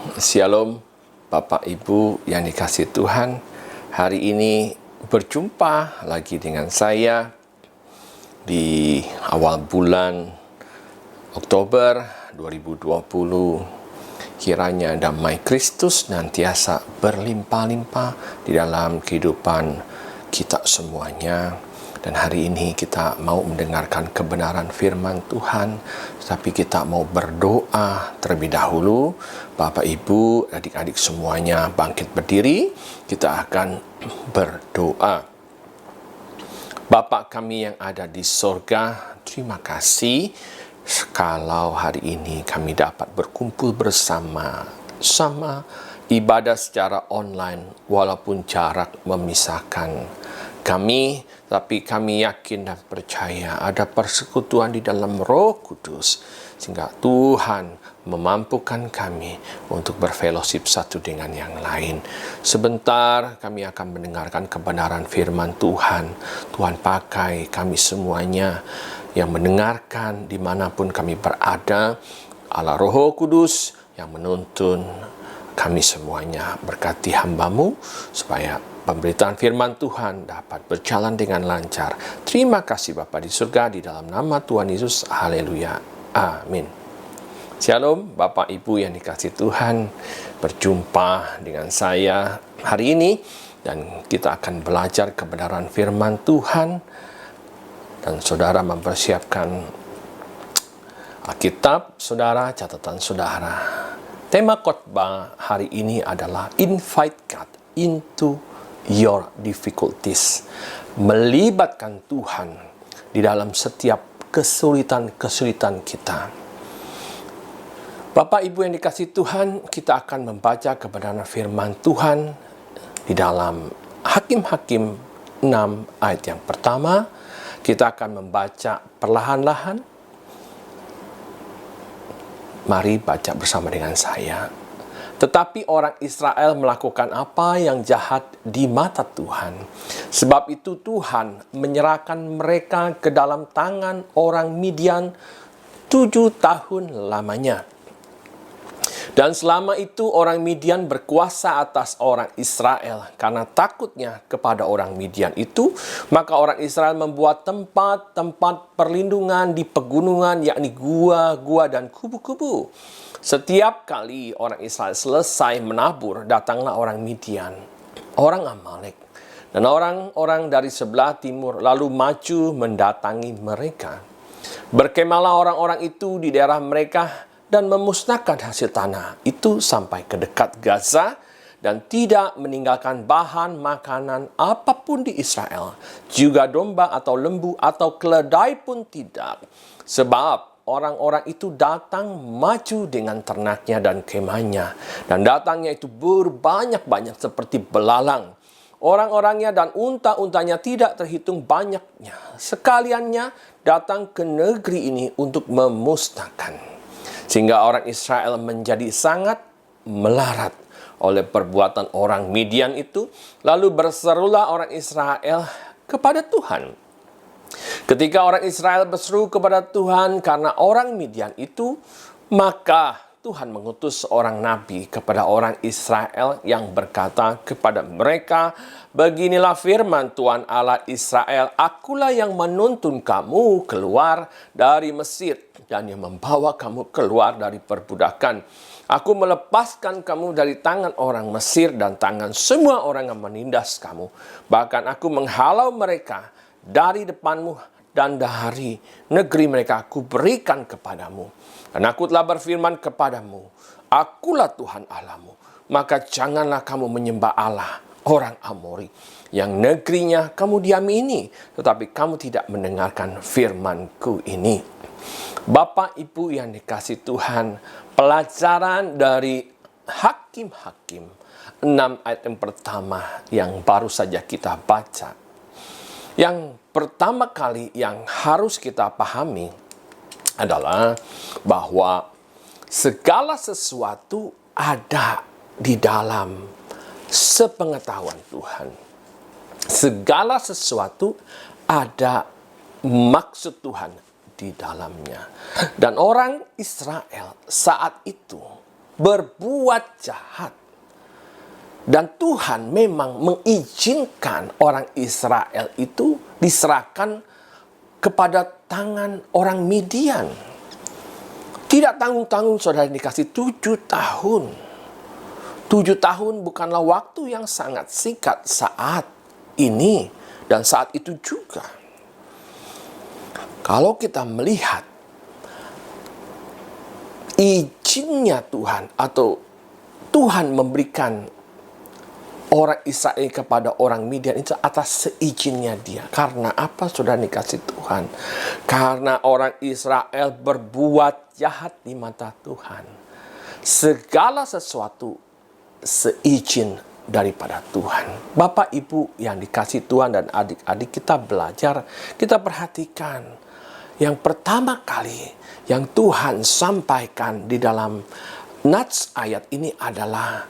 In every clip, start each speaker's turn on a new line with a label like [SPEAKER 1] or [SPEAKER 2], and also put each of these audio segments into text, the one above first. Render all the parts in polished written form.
[SPEAKER 1] Shalom Bapak Ibu yang dikasihi Tuhan. Hari ini berjumpa lagi dengan saya di awal bulan Oktober 2020. Kiranya damai Kristus nantiasa berlimpah-limpah di dalam kehidupan kita semuanya. Dan hari ini kita mau mendengarkan kebenaran firman Tuhan, tapi kita mau berdoa terlebih dahulu. Bapak, Ibu, adik-adik semuanya bangkit berdiri, kita akan berdoa. Bapa kami yang ada di sorga, terima kasih kalau hari ini kami dapat berkumpul bersama ibadah secara online walaupun jarak memisahkan kami, tapi kami yakin dan percaya ada persekutuan di dalam Roh Kudus sehingga Tuhan memampukan kami untuk berfellowship satu dengan yang lain. Sebentar kami akan mendengarkan kebenaran firman Tuhan. Tuhan pakai kami semuanya yang mendengarkan dimanapun kami berada. Allah Roh Kudus yang menuntun kami semuanya. Berkati hamba-Mu supaya pemberitaan firman Tuhan dapat berjalan dengan lancar. Terima kasih Bapa di surga, di dalam nama Tuhan Yesus. Haleluya. Amin. Shalom Bapak Ibu yang dikasihi Tuhan. Berjumpa dengan saya hari ini dan kita akan belajar kebenaran firman Tuhan. Dan saudara mempersiapkan Alkitab saudara, catatan saudara. Tema khotbah hari ini adalah Invite God into your difficulties. Melibatkan Tuhan di dalam setiap kesulitan-kesulitan kita. Bapak Ibu yang dikasihi Tuhan, kita akan membaca kebenaran firman Tuhan di dalam Hakim-Hakim 6 ayat yang pertama. Kita akan membaca perlahan-lahan. Mari baca bersama dengan saya. Tetapi orang Israel melakukan apa yang jahat di mata Tuhan. Sebab itu Tuhan menyerahkan mereka ke dalam tangan orang Midian 7 tahun lamanya. Dan selama itu orang Midian berkuasa atas orang Israel. Karena takutnya kepada orang Midian itu, maka orang Israel membuat tempat-tempat perlindungan di pegunungan, yakni gua-gua dan kubu-kubu. Setiap kali orang Israel selesai menabur, datanglah orang Midian, orang Amalek, dan orang-orang dari sebelah timur lalu maju mendatangi mereka. Berkemahlah orang-orang itu di daerah mereka dan memusnahkan hasil tanah itu sampai ke dekat Gaza dan tidak meninggalkan bahan makanan apapun di Israel, juga domba atau lembu atau keledai pun tidak. Sebab orang-orang itu datang maju dengan ternaknya dan kemahnya, dan datangnya itu berbanyak-banyak seperti belalang. Orang-orangnya dan unta-untanya tidak terhitung banyaknya. Sekaliannya datang ke negeri ini untuk memusnahkan. Sehingga orang Israel menjadi sangat melarat oleh perbuatan orang Midian itu. Lalu berserulah orang Israel kepada Tuhan. Ketika orang Israel berseru kepada Tuhan karena orang Midian itu, maka Tuhan mengutus seorang nabi kepada orang Israel yang berkata kepada mereka, beginilah firman Tuhan Allah Israel, akulah yang menuntun kamu keluar dari Mesir dan yang membawa kamu keluar dari perbudakan. Aku melepaskan kamu dari tangan orang Mesir dan tangan semua orang yang menindas kamu. Bahkan aku menghalau mereka dari depanmu dan dari negeri mereka aku berikan kepadamu. Dan aku telah berfirman kepadamu, akulah Tuhan Allahmu. Maka janganlah kamu menyembah Allah orang Amori yang negerinya kamu diami ini, tetapi kamu tidak mendengarkan firmanku ini. Bapak Ibu yang dikasihi Tuhan, pelajaran dari Hakim-Hakim 6 ayat yang pertama yang baru saja kita baca. Yang pertama kali yang harus kita pahami adalah bahwa segala sesuatu ada di dalam sepengetahuan Tuhan. Segala sesuatu ada maksud Tuhan di dalamnya. Dan orang Israel saat itu berbuat jahat. Dan Tuhan memang mengizinkan orang Israel itu diserahkan kepada tangan orang Midian. Tidak tanggung-tanggung saudara dikasih 7 tahun. 7 tahun bukanlah waktu yang sangat singkat saat ini dan saat itu juga. Kalau kita melihat izinnya Tuhan atau Tuhan memberikan orang Israel kepada orang Midian itu atas seizinnya dia. Karena apa saudara dikasih Tuhan? Karena orang Israel berbuat jahat di mata Tuhan. Segala sesuatu seizin daripada Tuhan. Bapak Ibu yang dikasih Tuhan dan adik-adik, kita belajar, kita perhatikan. Yang pertama kali yang Tuhan sampaikan di dalam nats ayat ini adalah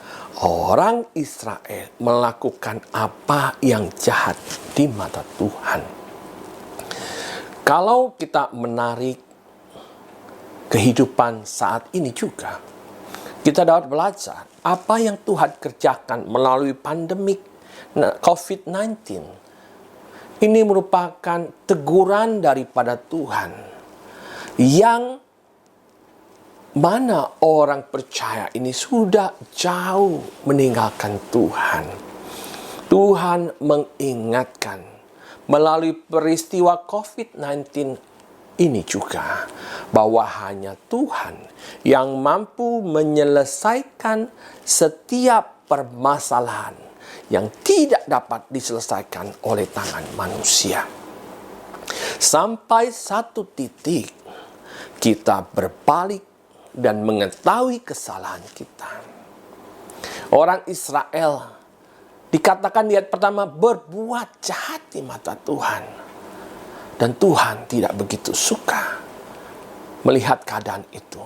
[SPEAKER 1] orang Israel melakukan apa yang jahat di mata Tuhan. Kalau kita menarik kehidupan saat ini juga, kita dapat belajar apa yang Tuhan kerjakan melalui pandemik COVID-19. Ini merupakan teguran daripada Tuhan yang mana orang percaya ini sudah jauh meninggalkan Tuhan. Tuhan mengingatkan melalui peristiwa COVID-19 ini juga bahwa hanya Tuhan yang mampu menyelesaikan setiap permasalahan yang tidak dapat diselesaikan oleh tangan manusia. Sampai satu titik kita berbalik dan mengetahui kesalahan kita. Orang Israel dikatakan di ayat pertama berbuat jahat di mata Tuhan. Dan Tuhan tidak begitu suka melihat keadaan itu.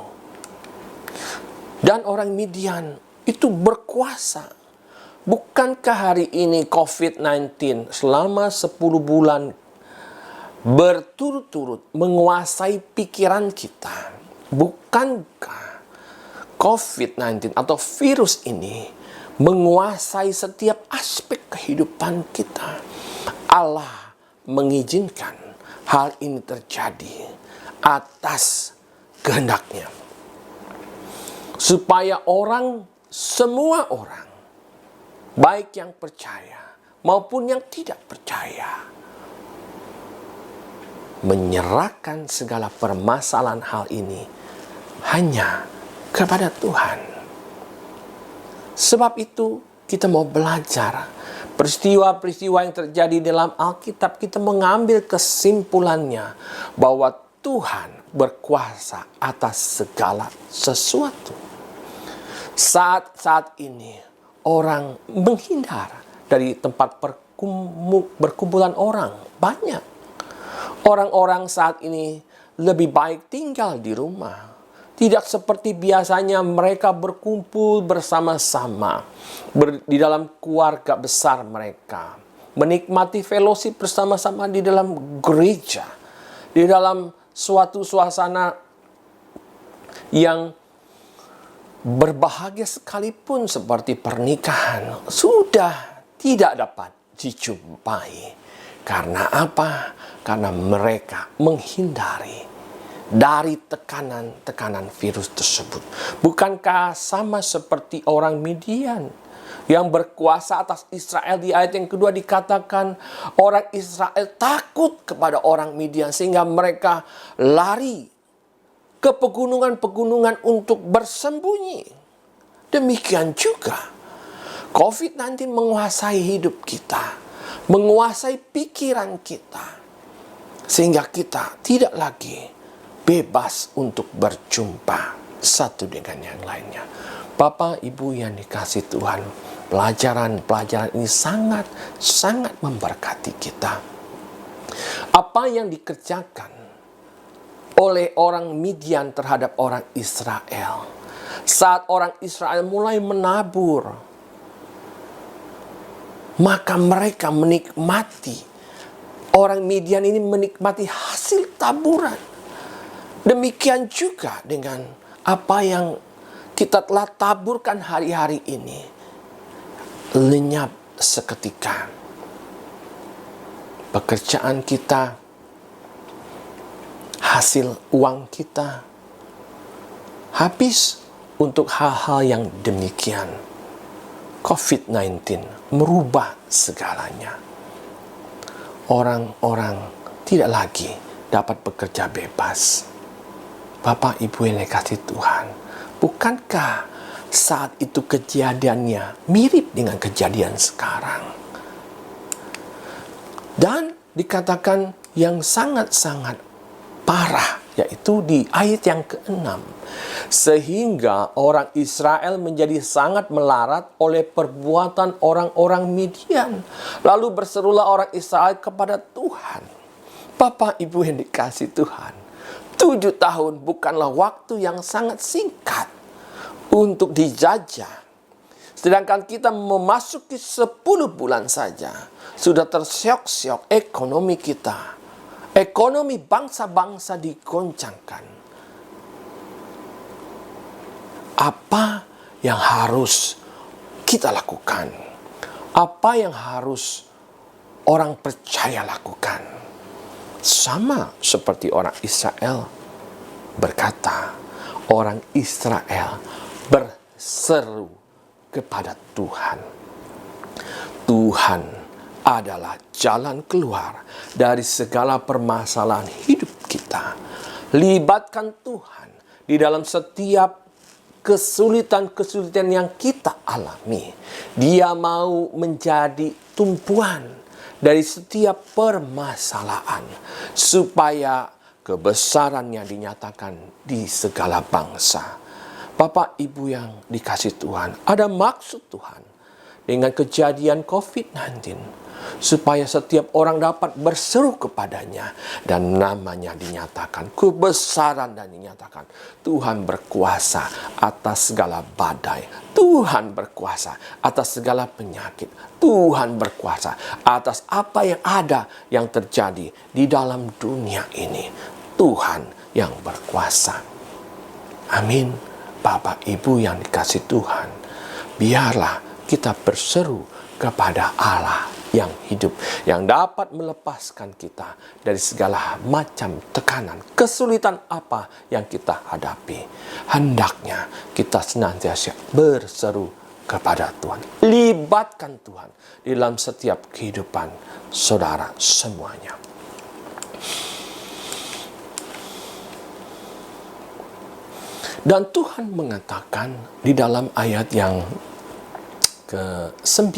[SPEAKER 1] Dan orang Midian itu berkuasa. Bukankah hari ini COVID-19 selama 10 bulan berturut-turut menguasai pikiran kita? Bukankah COVID-19 atau virus ini menguasai setiap aspek kehidupan kita? Allah mengizinkan hal ini terjadi atas kehendaknya. Supaya semua orang, baik yang percaya maupun yang tidak percaya, menyerahkan segala permasalahan hal ini hanya kepada Tuhan. Sebab itu kita mau belajar peristiwa-peristiwa yang terjadi dalam Alkitab, kita mengambil kesimpulannya bahwa Tuhan berkuasa atas segala sesuatu. Saat ini orang menghindar dari tempat berkumpulan orang. Banyak orang-orang saat ini lebih baik tinggal di rumah. Tidak seperti biasanya mereka berkumpul bersama-sama di dalam keluarga besar mereka. Menikmati fellowship bersama-sama di dalam gereja. Di dalam suatu suasana yang berbahagia sekalipun seperti pernikahan sudah tidak dapat dijumpai. Karena apa? Karena mereka menghindari dari tekanan virus tersebut. Bukankah sama seperti orang Midian yang berkuasa atas Israel? Di ayat yang kedua dikatakan orang Israel takut kepada orang Midian sehingga mereka lari ke pegunungan-pegunungan untuk bersembunyi. Demikian juga COVID-19 menguasai hidup kita, menguasai pikiran kita, sehingga kita tidak lagi bebas untuk berjumpa satu dengan yang lainnya. Bapak, Ibu yang dikasihi Tuhan, pelajaran-pelajaran ini sangat memberkati kita. Apa yang dikerjakan oleh orang Midian terhadap orang Israel, saat orang Israel mulai menabur, maka mereka menikmati, orang Midian ini menikmati hasil taburan. Demikian juga dengan apa yang kita telah taburkan hari-hari ini lenyap seketika. Pekerjaan kita, hasil uang kita habis untuk hal-hal yang demikian. COVID-19 merubah segalanya. Orang-orang tidak lagi dapat bekerja bebas. Bapak Ibu yang dikasihi Tuhan, bukankah saat itu kejadiannya mirip dengan kejadian sekarang? Dan dikatakan yang sangat-sangat parah, yaitu di ayat yang ke-6. Sehingga orang Israel menjadi sangat melarat oleh perbuatan orang-orang Midian. Lalu berserulah orang Israel kepada Tuhan. Bapak Ibu yang dikasihi Tuhan, 7 tahun bukanlah waktu yang sangat singkat untuk dijajah. Sedangkan kita memasuki 10 bulan saja, sudah terseok-seok ekonomi kita. Ekonomi bangsa-bangsa digoncangkan. Apa yang harus kita lakukan? Apa yang harus orang percaya lakukan? Sama seperti orang Israel berkata, orang Israel berseru kepada Tuhan. Tuhan adalah jalan keluar dari segala permasalahan hidup kita. Libatkan Tuhan di dalam setiap kesulitan-kesulitan yang kita alami. Dia mau menjadi tumpuan dari setiap permasalahan, supaya kebesarannya dinyatakan di segala bangsa. Bapak Ibu yang dikasihi Tuhan, ada maksud Tuhan dengan kejadian COVID-19, supaya setiap orang dapat berseru kepadanya dan namanya dinyatakan, kebesaran dan dinyatakan. Tuhan berkuasa atas segala badai, Tuhan berkuasa atas segala penyakit, Tuhan berkuasa atas apa yang ada yang terjadi di dalam dunia ini. Tuhan yang berkuasa. Amin. Bapak Ibu yang dikasihi Tuhan, biarlah kita berseru kepada Allah yang hidup, yang dapat melepaskan kita dari segala macam tekanan, kesulitan apa yang kita hadapi. Hendaknya kita senantiasa berseru kepada Tuhan. Libatkan Tuhan di dalam setiap kehidupan saudara semuanya. Dan Tuhan mengatakan di dalam ayat yang ke-9,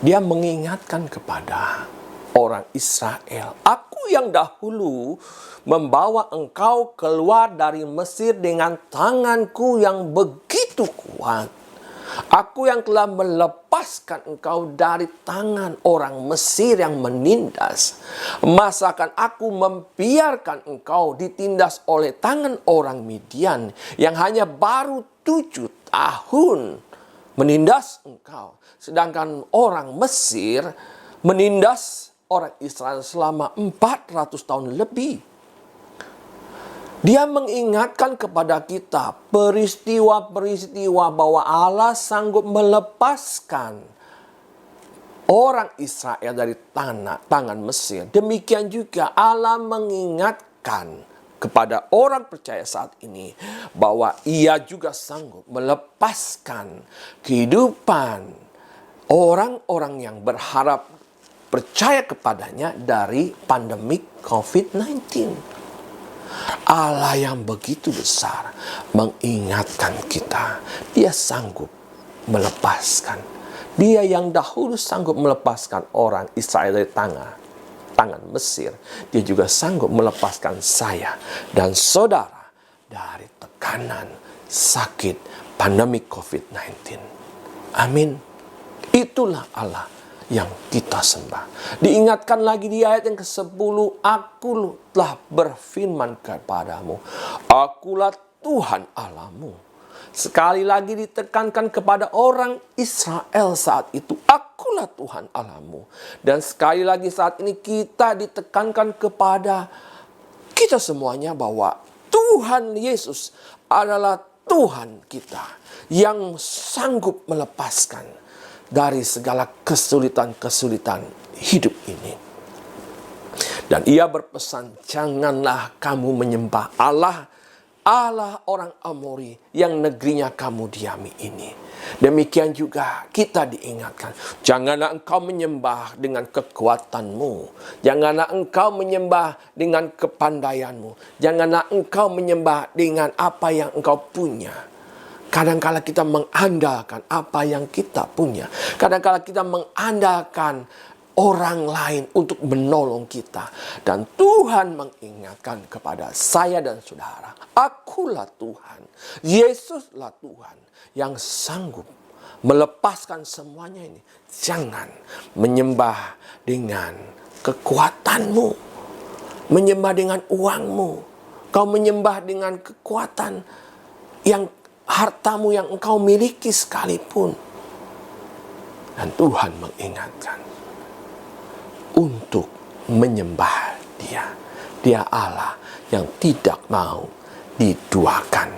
[SPEAKER 1] Dia mengingatkan kepada orang Israel, Aku yang dahulu membawa engkau keluar dari Mesir dengan tanganku yang begitu kuat. Aku yang telah melepaskan engkau dari tangan orang Mesir yang menindas. Masakan aku membiarkan engkau ditindas oleh tangan orang Midian yang hanya baru 7 tahun menindas engkau. Sedangkan orang Mesir menindas orang Israel selama 400 tahun lebih. Dia mengingatkan kepada kita peristiwa-peristiwa bahwa Allah sanggup melepaskan orang Israel dari tangan Mesir. Demikian juga Allah mengingatkan kepada orang percaya saat ini bahwa Ia juga sanggup melepaskan kehidupan orang-orang yang berharap percaya kepadanya dari pandemi COVID-19. Allah yang begitu besar mengingatkan kita, Dia sanggup melepaskan. Dia yang dahulu sanggup melepaskan orang Israel dari tangan Mesir, Dia juga sanggup melepaskan saya dan saudara dari tekanan, sakit, pandemi COVID-19. Amin. Itulah Allah yang kita sembah. Diingatkan lagi di ayat yang ke-10, Aku telah berfirman kepadamu, Akulah Tuhan Allahmu. Sekali lagi ditekankan kepada orang Israel saat itu, Akulah Tuhan Allahmu. Dan sekali lagi saat ini kita ditekankan kepada kita semuanya bahwa Tuhan Yesus adalah Tuhan kita yang sanggup melepaskan dari segala kesulitan-kesulitan hidup ini. Dan ia berpesan, janganlah kamu menyembah Allah orang Amori yang negerinya kamu diami ini. Demikian juga kita diingatkan, janganlah engkau menyembah dengan kekuatanmu, janganlah engkau menyembah dengan kepandaianmu, janganlah engkau menyembah dengan apa yang engkau punya. Kadang-kala kita mengandalkan apa yang kita punya, kadang-kala kita mengandalkan orang lain untuk menolong kita. Dan Tuhan mengingatkan kepada saya dan saudara, akulah Tuhan, Yesuslah Tuhan yang sanggup melepaskan semuanya ini. Jangan menyembah dengan kekuatanmu, menyembah dengan uangmu, kau menyembah dengan kekuatan yang hartamu yang engkau miliki sekalipun. Dan Tuhan mengingatkan untuk menyembah Dia. Dia Allah yang tidak mau diduakan.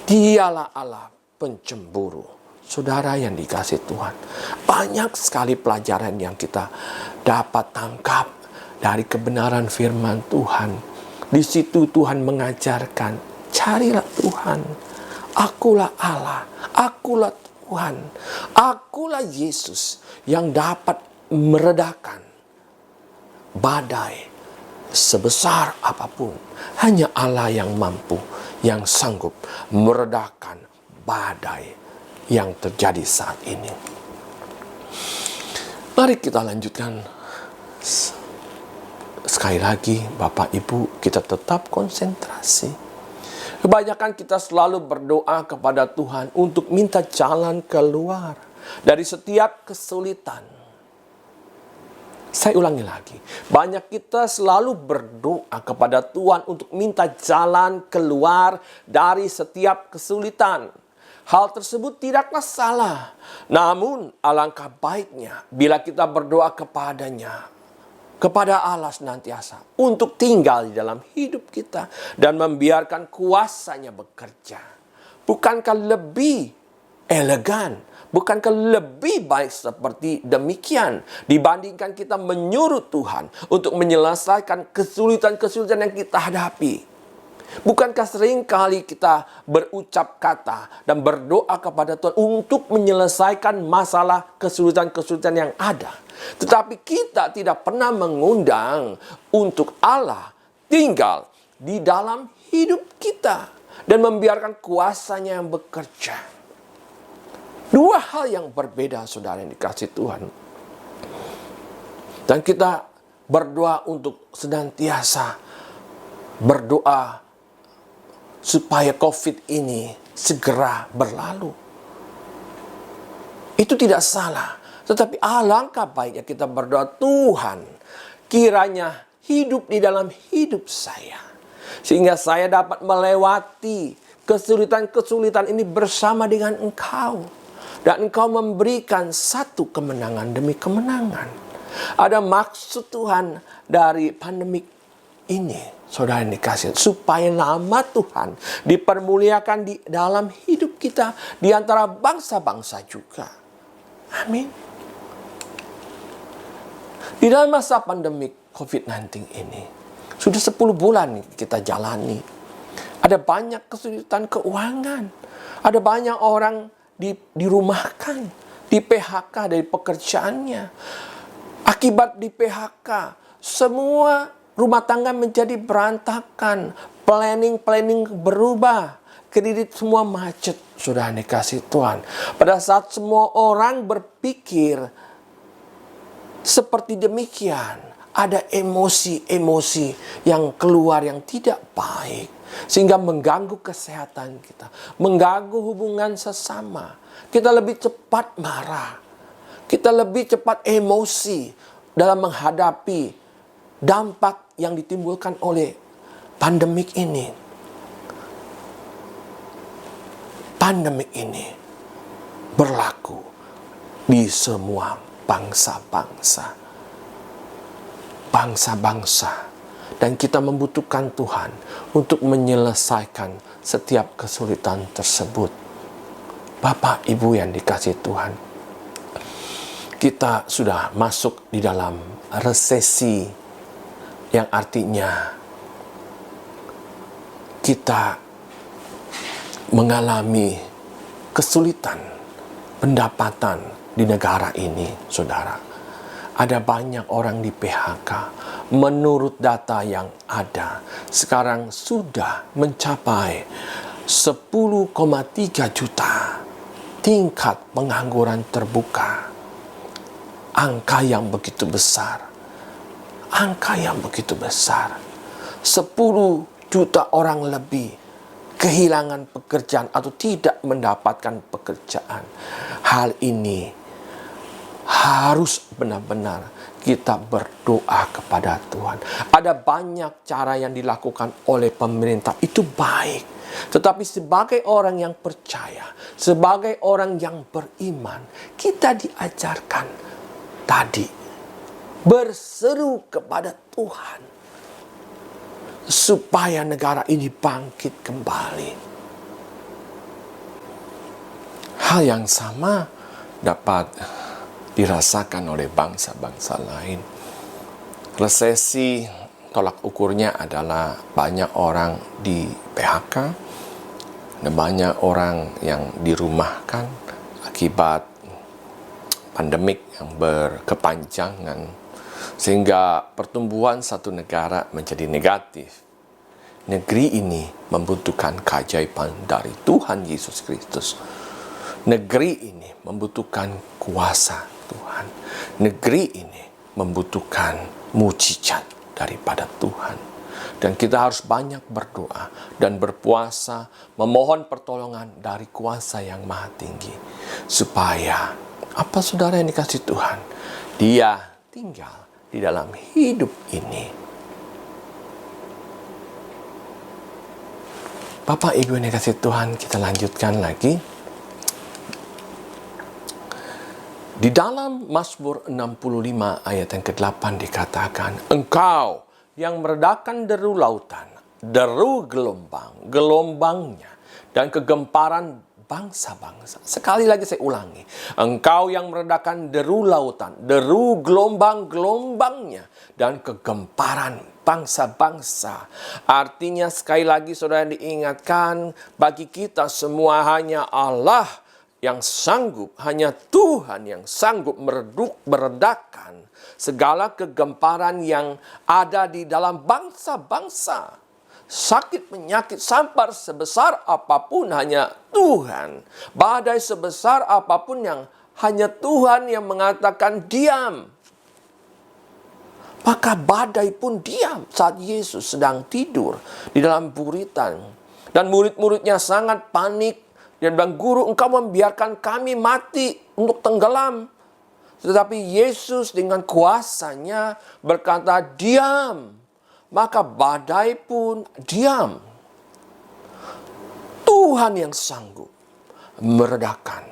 [SPEAKER 1] Dialah Allah pencemburu. Saudara yang dikasihi Tuhan, banyak sekali pelajaran yang kita dapat tangkap dari kebenaran firman Tuhan. Di situ Tuhan mengajarkan, carilah Tuhan. Akulah Allah, akulah Tuhan, akulah Yesus yang dapat meredakan badai sebesar apapun. Hanya Allah yang mampu, yang sanggup meredakan badai yang terjadi saat ini. Mari kita lanjutkan. Sekali lagi, Bapak Ibu, kita tetap konsentrasi. Kebanyakan kita selalu berdoa kepada Tuhan untuk minta jalan keluar dari setiap kesulitan. Saya ulangi lagi, banyak kita selalu berdoa kepada Tuhan untuk minta jalan keluar dari setiap kesulitan. Hal tersebut tidaklah salah. Namun alangkah baiknya bila kita berdoa kepadanya, kepada Allah senantiasa untuk tinggal di dalam hidup kita dan membiarkan kuasa-Nya bekerja. Bukankah lebih elegan, bukankah lebih baik seperti demikian dibandingkan kita menyuruh Tuhan untuk menyelesaikan kesulitan-kesulitan yang kita hadapi? Bukankah seringkali kita berucap kata dan berdoa kepada Tuhan untuk menyelesaikan masalah kesulitan-kesulitan yang ada, tetapi kita tidak pernah mengundang untuk Allah tinggal di dalam hidup kita dan membiarkan kuasa-Nya yang bekerja. Dua hal yang berbeda, saudara yang dikasihi Tuhan. Dan kita berdoa untuk senantiasa berdoa supaya COVID ini segera berlalu. Itu tidak salah. Tetapi alangkah baiknya kita berdoa, Tuhan, kiranya hidup di dalam hidup saya, sehingga saya dapat melewati kesulitan-kesulitan ini bersama dengan Engkau. Dan Engkau memberikan satu kemenangan demi kemenangan. Ada maksud Tuhan dari pandemik ini, saudara yang dikasihi, supaya nama Tuhan dipermuliakan di dalam hidup kita, di antara bangsa-bangsa juga. Amin. Di dalam masa pandemi COVID-19 ini, sudah 10 bulan kita jalani. Ada banyak kesulitan keuangan. Ada banyak orang dirumahkan, di PHK dari pekerjaannya. Akibat di PHK, semua rumah tangga menjadi berantakan. Planning berubah. Kredit semua macet. Sudah dikasih Tuhan. Pada saat semua orang berpikir seperti demikian, ada emosi-emosi yang keluar yang tidak baik. Sehingga mengganggu kesehatan kita. Mengganggu hubungan sesama. Kita lebih cepat marah. Kita lebih cepat emosi dalam menghadapi dampak yang ditimbulkan oleh pandemik ini. Pandemik ini berlaku di semua bangsa-bangsa. Bangsa-bangsa Dan kita membutuhkan Tuhan untuk menyelesaikan setiap kesulitan tersebut. Bapak, Ibu yang dikasihi Tuhan, kita sudah masuk di dalam resesi, yang artinya kita mengalami kesulitan pendapatan di negara ini, saudara. Ada banyak orang di PHK. Menurut data yang ada, sekarang sudah mencapai 10,3 juta tingkat pengangguran terbuka. Angka yang begitu besar. Angka yang begitu besar. 10 juta orang lebih kehilangan pekerjaan atau tidak mendapatkan pekerjaan. Hal ini harus benar-benar kita berdoa kepada Tuhan. Ada banyak cara yang dilakukan oleh pemerintah, itu baik. Tetapi sebagai orang yang percaya, sebagai orang yang beriman, kita diajarkan tadi berseru kepada Tuhan supaya negara ini bangkit kembali. Hal yang sama dapat dirasakan oleh bangsa-bangsa lain. Resesi tolak ukurnya adalah banyak orang di PHK, dan banyak orang yang dirumahkan akibat pandemik yang berkepanjangan, sehingga pertumbuhan satu negara menjadi negatif. Negeri ini membutuhkan keajaiban dari Tuhan Yesus Kristus. Negeri ini membutuhkan kuasa Tuhan. Negeri ini membutuhkan mujizat daripada Tuhan. Dan kita harus banyak berdoa dan berpuasa, memohon pertolongan dari kuasa yang maha tinggi. Supaya, apa saudara yang dikasih Tuhan? Dia tinggal di dalam hidup ini. Bapak Ibu yang dikasih Tuhan, kita lanjutkan lagi. Di dalam Mazmur 65 ayat yang ke-8 dikatakan, Engkau yang meredakan deru lautan, deru gelombangnya, dan kegemparan bangsa-bangsa. Sekali lagi saya ulangi. Engkau yang meredakan deru lautan, deru gelombangnya, dan kegemparan bangsa-bangsa. Artinya sekali lagi saudara diingatkan, bagi kita semua hanya Allah yang sanggup, hanya Tuhan yang sanggup meredakan segala kegemparan yang ada di dalam bangsa-bangsa. Sakit, penyakit, sampar sebesar apapun hanya Tuhan. Badai sebesar apapun yang hanya Tuhan yang mengatakan diam. Maka badai pun diam saat Yesus sedang tidur di dalam buritan. Dan murid-muridnya sangat panik. Dia bilang, Guru, engkau membiarkan kami mati untuk tenggelam. Tetapi Yesus dengan kuasanya berkata, diam. Maka badai pun diam. Tuhan yang sanggup meredakan.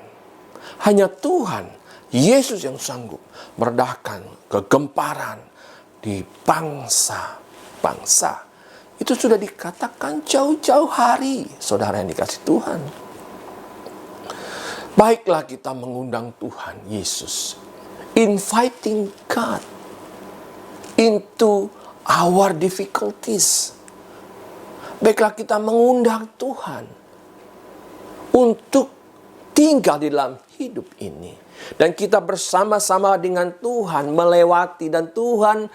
[SPEAKER 1] Hanya Tuhan, Yesus yang sanggup meredakan kegemparan di bangsa-bangsa. Itu sudah dikatakan jauh-jauh hari, saudara yang dikasih Tuhan. Baiklah kita mengundang Tuhan Yesus. Inviting God into our difficulties. Baiklah kita mengundang Tuhan untuk tinggal di dalam hidup ini. Dan kita bersama-sama dengan Tuhan melewati, dan Tuhan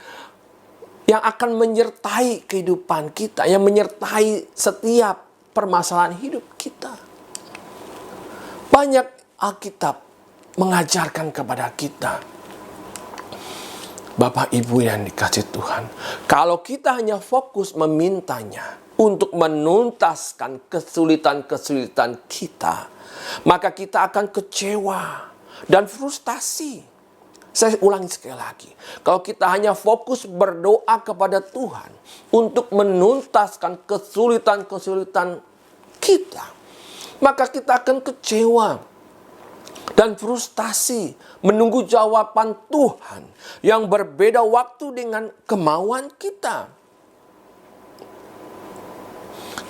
[SPEAKER 1] yang akan menyertai kehidupan kita, yang menyertai setiap permasalahan hidup kita. Banyak Alkitab mengajarkan kepada kita, Bapak Ibu yang dikasih Tuhan, kalau kita hanya fokus memintanya untuk menuntaskan kesulitan-kesulitan kita, maka kita akan kecewa dan frustasi. Saya ulangi sekali lagi. Kalau kita hanya fokus berdoa kepada Tuhan untuk menuntaskan kesulitan-kesulitan kita, maka kita akan kecewa dan frustasi menunggu jawaban Tuhan yang berbeda waktu dengan kemauan kita.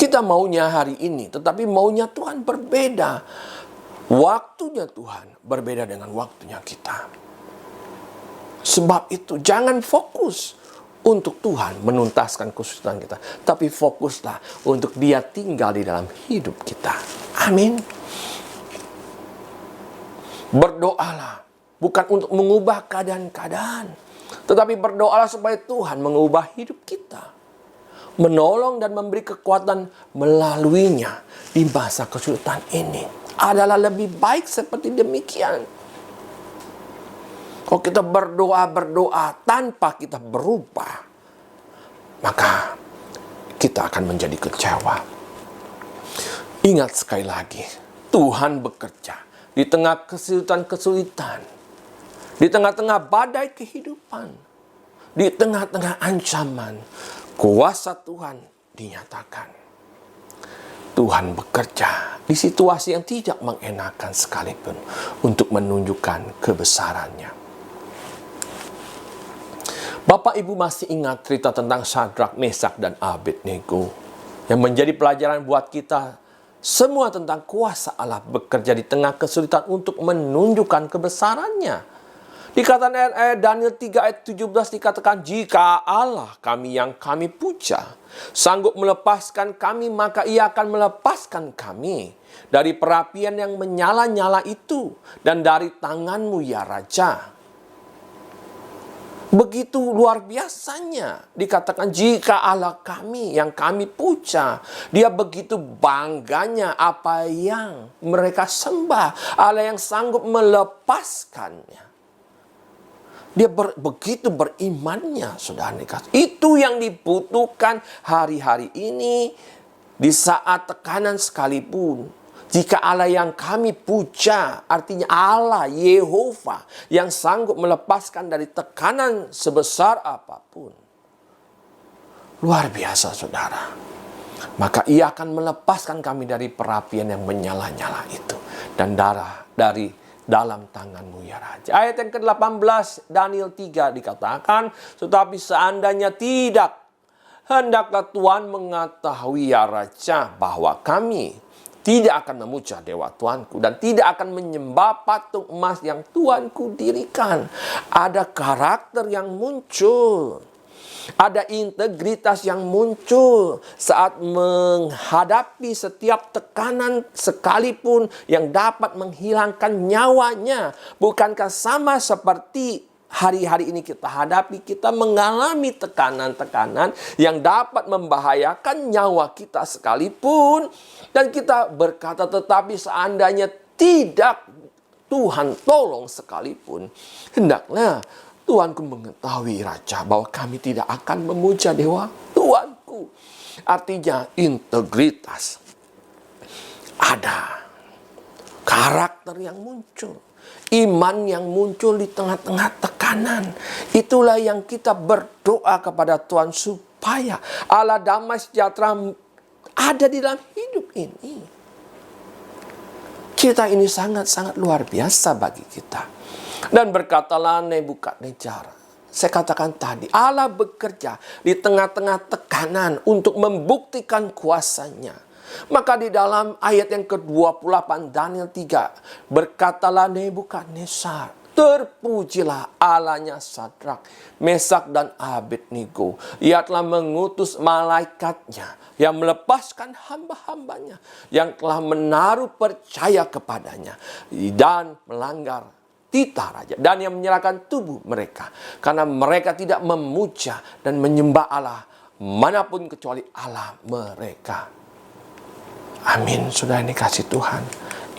[SPEAKER 1] Kita maunya hari ini, tetapi maunya Tuhan berbeda. Waktunya Tuhan berbeda dengan waktunya kita. Sebab itu jangan fokus untuk Tuhan menuntaskan kesulitan kita, tapi fokuslah untuk Dia tinggal di dalam hidup kita. Amin. Berdoalah bukan untuk mengubah keadaan-keadaan, tetapi berdoalah supaya Tuhan mengubah hidup kita, menolong dan memberi kekuatan melaluinya di masa kesulitan ini. Adalah lebih baik seperti demikian. Kalau kita berdoa tanpa kita berubah, maka kita akan menjadi kecewa. Ingat sekali lagi, Tuhan bekerja di tengah kesulitan-kesulitan, di tengah-tengah badai kehidupan, di tengah-tengah ancaman, kuasa Tuhan dinyatakan. Tuhan bekerja di situasi yang tidak mengenakan sekalipun untuk menunjukkan kebesarannya. Bapak Ibu masih ingat cerita tentang Syadrak, Mesak, dan Abednego yang menjadi pelajaran buat kita semua tentang kuasa Allah bekerja di tengah kesulitan untuk menunjukkan kebesarannya. Dikatakan ayat Daniel 3 ayat 17 dikatakan, jika Allah kami yang kami puja sanggup melepaskan kami, maka Ia akan melepaskan kami dari perapian yang menyala-nyala itu dan dari tanganmu ya Raja. Begitu luar biasanya dikatakan, jika Allah kami yang kami puja, Dia begitu bangganya apa yang mereka sembah, Allah yang sanggup melepaskannya. Dia begitu berimannya, saudara dikasih. Itu yang dibutuhkan hari-hari ini di saat tekanan sekalipun. Jika Allah yang kami puja, artinya Allah Yehova yang sanggup melepaskan dari tekanan sebesar apapun. Luar biasa, saudara. Maka Ia akan melepaskan kami dari perapian yang menyala-nyala itu dan dari dalam tanganmu ya Raja. Ayat yang ke-18 Daniel 3 dikatakan, tetapi seandainya tidak, hendaklah Tuhan mengetahui ya Raja bahwa kami tidak akan memuja dewa Tuanku dan tidak akan menyembah patung emas yang Tuanku dirikan. Ada karakter yang muncul. Ada integritas yang muncul saat menghadapi setiap tekanan sekalipun yang dapat menghilangkan nyawanya. Bukankah sama seperti hari-hari ini kita hadapi, kita mengalami tekanan-tekanan yang dapat membahayakan nyawa kita sekalipun. Dan kita berkata, tetapi seandainya tidak Tuhan tolong sekalipun, hendaklah Tuanku mengetahui Raja bahwa kami tidak akan memuja dewa Tuanku. Artinya integritas. Ada karakter yang muncul. Iman yang muncul di tengah-tengah tekanan. Itulah yang kita berdoa kepada Tuhan supaya Allah damai sejahtera ada di dalam hidup ini. Cerita ini sangat-sangat luar biasa bagi kita. Dan berkatalah Nebukadnezar, saya katakan tadi, Allah bekerja di tengah-tengah tekanan untuk membuktikan kuasanya. Maka di dalam ayat yang ke-28 Daniel 3, berkatalah Nebukadnezar, terpujilah Allahnya Syadrak, Mesak, dan Abednego. Ia telah mengutus malaikatnya yang melepaskan hamba-hambanya yang telah menaruh percaya kepadanya dan melanggar titah raja, dan yang menyerahkan tubuh mereka karena mereka tidak memuja dan menyembah Allah manapun kecuali Allah mereka. Amin. Sudah dikasih Tuhan,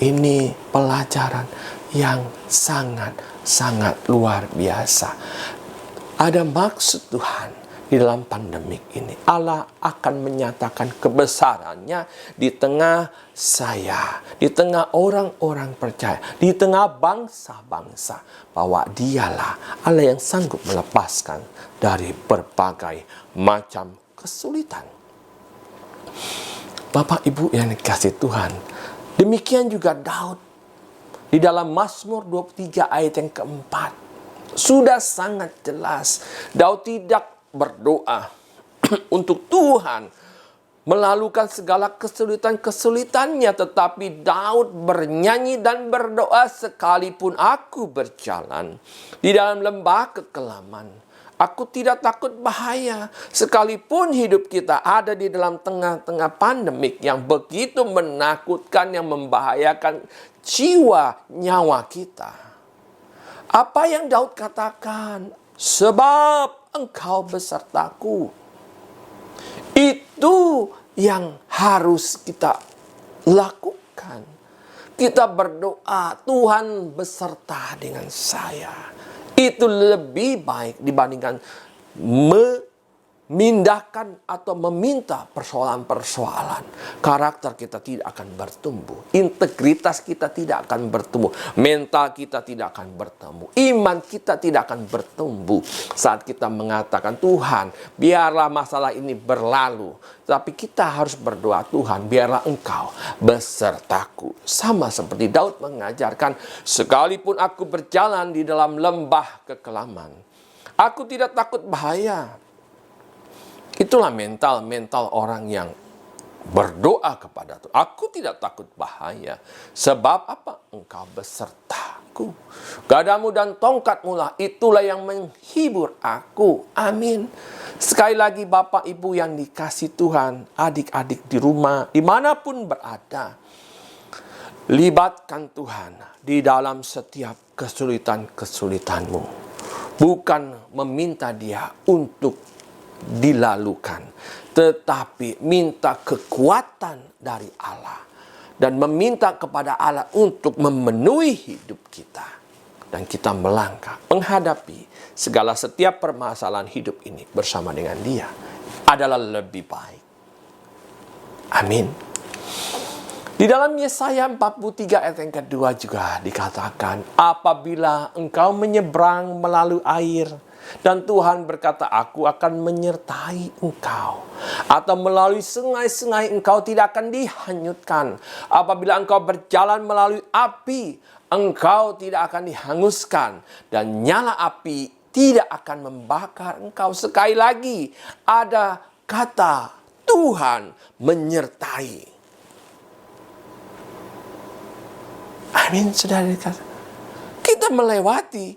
[SPEAKER 1] ini pelajaran yang sangat-sangat luar biasa. Ada maksud Tuhan di dalam pandemik ini. Allah akan menyatakan kebesarannya di tengah saya, di tengah orang-orang percaya, di tengah bangsa-bangsa, bahwa Dialah Allah yang sanggup melepaskan dari berbagai macam kesulitan. Bapak Ibu yang dikasihi Tuhan, demikian juga Daud di dalam Mazmur 23 ayat yang keempat. Sudah sangat jelas, Daud tidak berdoa untuk Tuhan melalukan segala kesulitan-kesulitannya. Tetapi Daud bernyanyi dan berdoa, sekalipun aku berjalan di dalam lembah kekelaman, aku tidak takut bahaya. Sekalipun hidup kita ada di dalam tengah-tengah pandemik yang begitu menakutkan, yang membahayakan jiwa nyawa kita. Apa yang Daud katakan? Sebab engkau besertaku. Itu yang harus kita lakukan. Kita berdoa, Tuhan beserta dengan saya. Itu lebih baik dibandingkan memindahkan atau meminta persoalan-persoalan. Karakter kita tidak akan bertumbuh. Integritas kita tidak akan bertumbuh. Mental kita tidak akan bertumbuh. Iman kita tidak akan bertumbuh saat kita mengatakan, Tuhan, biarlah masalah ini berlalu. Tapi kita harus berdoa, Tuhan, biarlah engkau besertaku. Sama seperti Daud mengajarkan, sekalipun aku berjalan di dalam lembah kekelaman, aku tidak takut bahaya. Itulah mental orang yang berdoa kepada Tuhan. Aku tidak takut bahaya. Sebab apa? Engkau besertaku. Gadamu dan tongkatmu lah, itulah yang menghibur aku. Amin. Sekali lagi Bapak Ibu yang dikasih Tuhan, adik-adik di rumah, dimanapun berada, libatkan Tuhan di dalam setiap kesulitan-kesulitanmu. Bukan meminta Dia untuk dilalukan, tetapi minta kekuatan dari Allah dan meminta kepada Allah untuk memenuhi hidup kita, dan kita melangkah menghadapi segala setiap permasalahan hidup ini bersama dengan Dia adalah lebih baik. Amin. Di dalam Yesaya 43 ayat yang kedua juga dikatakan, apabila engkau menyeberang melalui air, dan Tuhan berkata, aku akan menyertai engkau. Atau melalui sungai-sungai, engkau tidak akan dihanyutkan. Apabila engkau berjalan melalui api, engkau tidak akan dihanguskan. Dan nyala api tidak akan membakar engkau. Sekali lagi, ada kata Tuhan menyertai. Amin, saudara. Kita melewati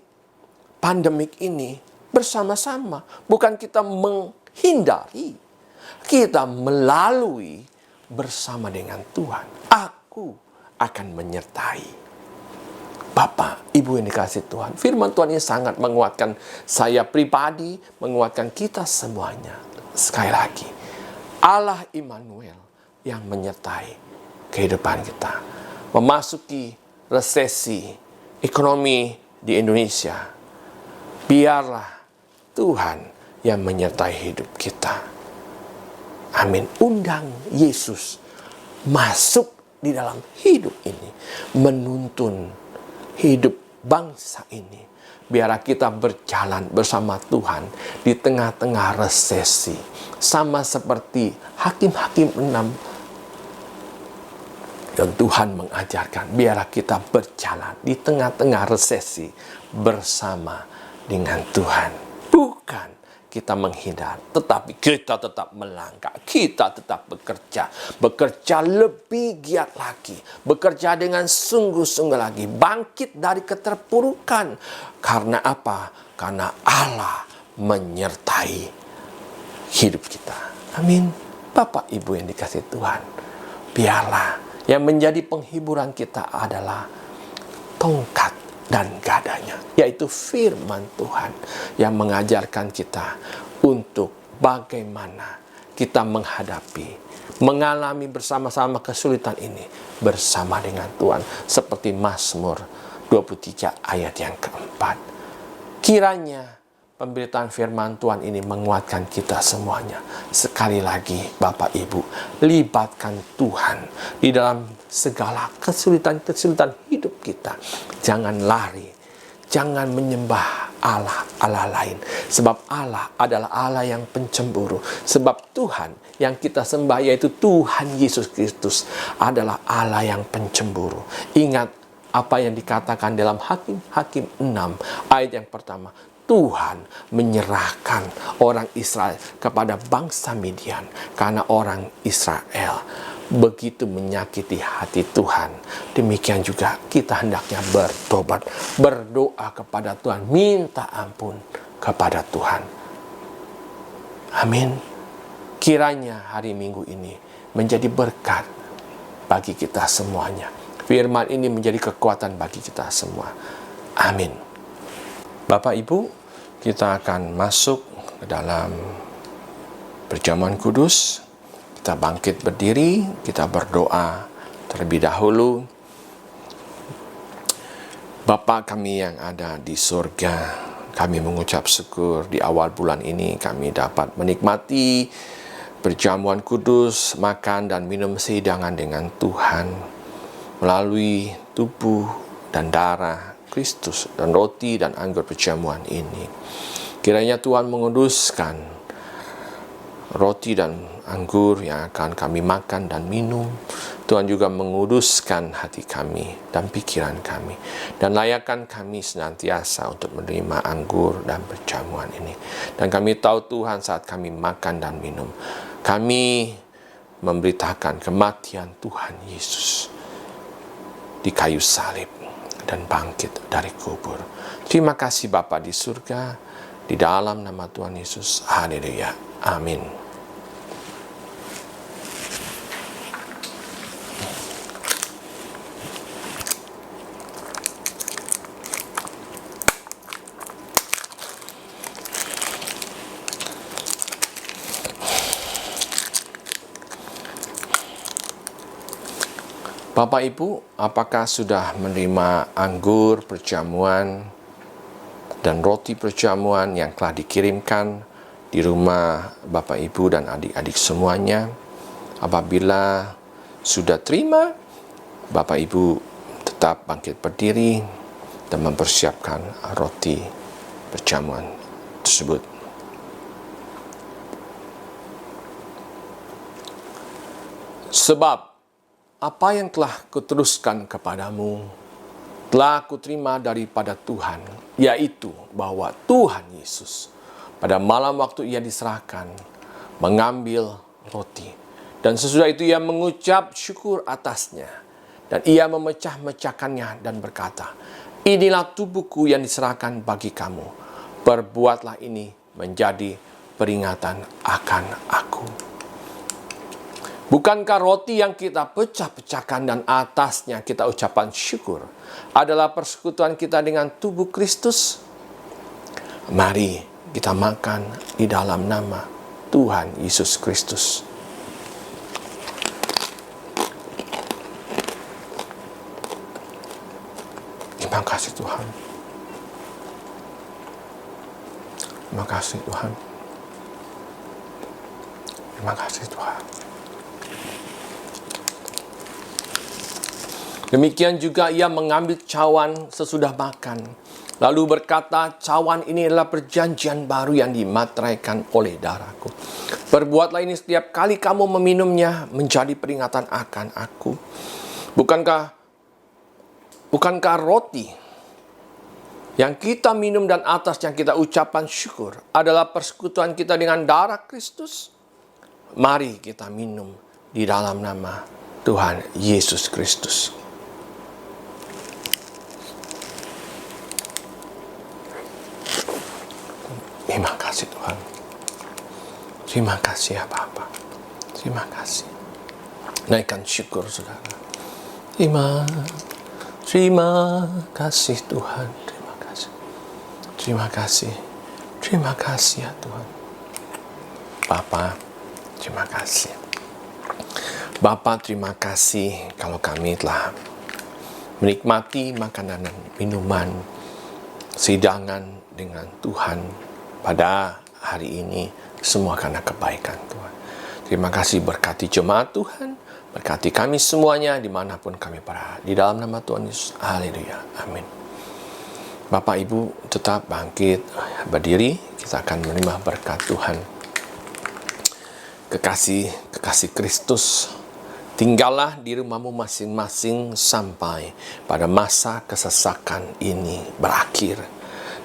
[SPEAKER 1] pandemik ini bersama-sama. Bukan kita menghindari. Kita melalui bersama dengan Tuhan. Aku akan menyertai. Bapak, Ibu yang dikasihi Tuhan, firman Tuhan ini sangat menguatkan saya pribadi, menguatkan kita semuanya. Sekali lagi, Allah Immanuel yang menyertai kehidupan kita. Memasuki resesi ekonomi di Indonesia, biarlah Tuhan yang menyertai hidup kita. Amin. Undang Yesus masuk di dalam hidup ini, menuntun hidup bangsa ini. Biarlah kita berjalan bersama Tuhan di tengah-tengah resesi. Sama seperti Hakim-Hakim 6 yang Tuhan mengajarkan. Biarlah kita berjalan di tengah-tengah resesi bersama dengan Tuhan. Bukan kita menghindar, tetapi kita tetap melangkah. Kita tetap bekerja. Bekerja lebih giat lagi. Bekerja dengan sungguh-sungguh lagi. Bangkit dari keterpurukan. Karena apa? Karena Allah menyertai hidup kita. Amin. Bapak Ibu yang dikasihi Tuhan, biarlah yang menjadi penghiburan kita adalah tongkat dan gadanya, yaitu firman Tuhan yang mengajarkan kita untuk bagaimana kita mengalami bersama-sama kesulitan ini bersama dengan Tuhan, seperti Mazmur 23 ayat yang keempat. Kiranya pemberitaan firman Tuhan ini menguatkan kita semuanya. Sekali lagi Bapak Ibu, libatkan Tuhan di dalam segala kesulitan-kesulitan hidup kita. Jangan lari, jangan menyembah Allah lain. Sebab Allah adalah Allah yang pencemburu. Sebab Tuhan yang kita sembah, yaitu Tuhan Yesus Kristus, adalah Allah yang pencemburu. Ingat apa yang dikatakan dalam Hakim-Hakim 6 ayat yang pertama. Tuhan menyerahkan orang Israel kepada bangsa Midian karena orang Israel begitu menyakiti hati Tuhan. Demikian juga kita hendaknya bertobat, berdoa kepada Tuhan, minta ampun kepada Tuhan. Amin. Kiranya hari Minggu ini menjadi berkat bagi kita semuanya. Firman ini menjadi kekuatan bagi kita semua. Amin. Bapak Ibu, kita akan masuk ke dalam perjamuan kudus. Kita bangkit berdiri, kita berdoa terlebih dahulu. Bapa kami yang ada di surga, kami mengucap syukur di awal bulan ini kami dapat menikmati perjamuan kudus, makan dan minum sehidangan dengan Tuhan melalui tubuh dan darah Kristus dan roti dan anggur perjamuan ini. Kiranya Tuhan menguduskan roti dan anggur yang akan kami makan dan minum. Tuhan juga menguduskan hati kami dan pikiran kami, dan layakkan kami senantiasa untuk menerima anggur dan perjamuan ini. Dan kami tahu Tuhan, saat kami makan dan minum, kami memberitakan kematian Tuhan Yesus di kayu salib dan bangkit dari kubur. Terima kasih Bapa di surga, di dalam nama Tuhan Yesus. Haleluya. Amin. Bapak Ibu, apakah sudah menerima anggur perjamuan dan roti perjamuan yang telah dikirimkan di rumah Bapak Ibu dan adik-adik semuanya? Apabila sudah terima, Bapak Ibu tetap bangkit berdiri dan mempersiapkan roti perjamuan tersebut. Sebab apa yang telah kuteruskan kepadamu telah kuterima daripada Tuhan, yaitu bahwa Tuhan Yesus pada malam waktu ia diserahkan mengambil roti, dan sesudah itu ia mengucap syukur atasnya, dan ia memecah-mecahkannya dan berkata, "Inilah tubuhku yang diserahkan bagi kamu. Perbuatlah ini menjadi peringatan akan aku." Bukankah roti yang kita pecah-pecahkan dan atasnya kita ucapan syukur adalah persekutuan kita dengan tubuh Kristus? Mari kita makan di dalam nama Tuhan Yesus Kristus. Terima kasih Tuhan. Terima kasih Tuhan. Terima kasih Tuhan. Demikian juga ia mengambil cawan sesudah makan, lalu berkata, "Cawan ini adalah perjanjian baru yang dimateraikan oleh darahku. Perbuatlah ini setiap kali kamu meminumnya menjadi peringatan akan aku." Bukankah roti yang kita minum dan atas yang kita ucapan syukur adalah persekutuan kita dengan darah Kristus? Mari kita minum di dalam nama Tuhan Yesus Kristus. Terima kasih Tuhan. Terima kasih ya Bapa. Terima kasih. Naikkan syukur saudara. Terima kasih Tuhan. Terima kasih. Terima kasih. Terima kasih ya Tuhan. Bapa, terima kasih. Bapa, terima kasih kalau kami telah menikmati makanan dan minuman, hidangan dengan Tuhan pada hari ini, semua karena kebaikan Tuhan. Terima kasih, berkati jemaat Tuhan, berkati kami semuanya dimanapun kami berada. Di dalam nama Tuhan Yesus, haleluya, amin. Bapak Ibu tetap bangkit berdiri, kita akan menerima berkat Tuhan. Kekasih Kristus, tinggallah di rumahmu masing-masing sampai pada masa kesesakan ini berakhir.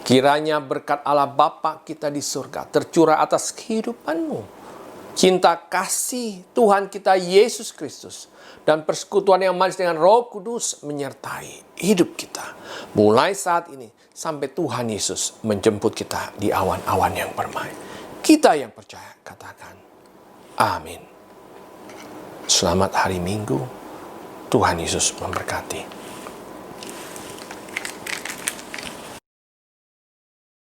[SPEAKER 1] Kiranya berkat Allah Bapa kita di surga tercurah atas kehidupanmu. Cinta kasih Tuhan kita Yesus Kristus dan persekutuan yang manis dengan Roh Kudus menyertai hidup kita. Mulai saat ini sampai Tuhan Yesus menjemput kita di awan-awan yang permai. Kita yang percaya katakan amin. Selamat hari Minggu. Tuhan Yesus memberkati.